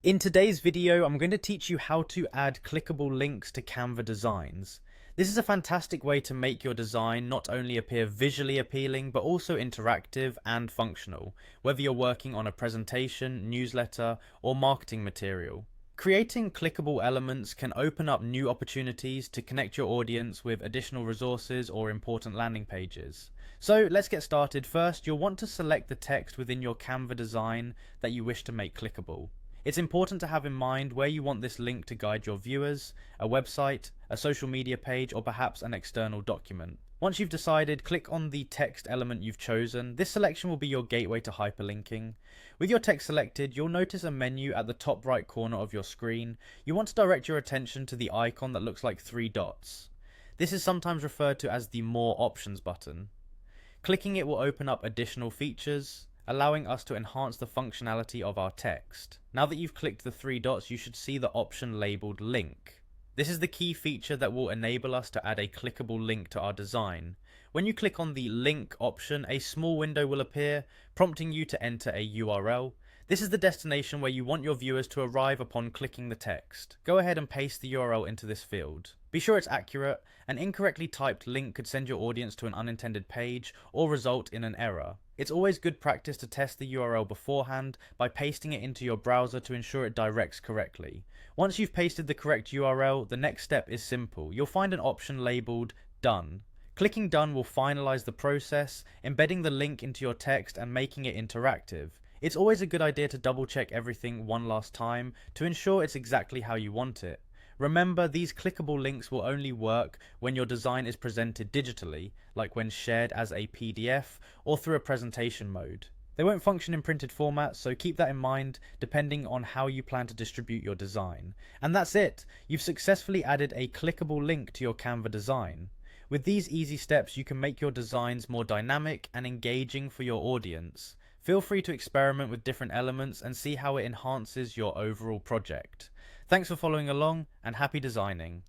In today's video, I'm going to teach you how to add clickable links to Canva designs. This is a fantastic way to make your design not only appear visually appealing, but also interactive and functional, whether you're working on a presentation, newsletter, or marketing material. Creating clickable elements can open up new opportunities to connect your audience with additional resources or important landing pages. So let's get started. First, you'll want to select the text within your Canva design that you wish to make clickable. It's important to have in mind where you want this link to guide your viewers, a website, a social media page, or perhaps an external document. Once you've decided, click on the text element you've chosen. This selection will be your gateway to hyperlinking. With your text selected, you'll notice a menu at the top right corner of your screen. You want to direct your attention to the icon that looks like three dots. This is sometimes referred to as the More Options button. Clicking it will open up additional features, allowing us to enhance the functionality of our text. Now that you've clicked the three dots, you should see the option labeled Link. This is the key feature that will enable us to add a clickable link to our design. When you click on the Link option, a small window will appear, prompting you to enter a URL. This is the destination where you want your viewers to arrive upon clicking the text. Go ahead and paste the URL into this field. Be sure it's accurate. An incorrectly typed link could send your audience to an unintended page or result in an error. It's always good practice to test the URL beforehand by pasting it into your browser to ensure it directs correctly. Once you've pasted the correct URL, the next step is simple. You'll find an option labeled Done. Clicking Done will finalize the process, embedding the link into your text and making it interactive. It's always a good idea to double check everything one last time to ensure it's exactly how you want it. Remember, these clickable links will only work when your design is presented digitally, like when shared as a PDF or through a presentation mode. They won't function in printed format, so keep that in mind depending on how you plan to distribute your design. And that's it! You've successfully added a clickable link to your Canva design. With these easy steps, you can make your designs more dynamic and engaging for your audience. Feel free to experiment with different elements and see how it enhances your overall project. Thanks for following along, and happy designing.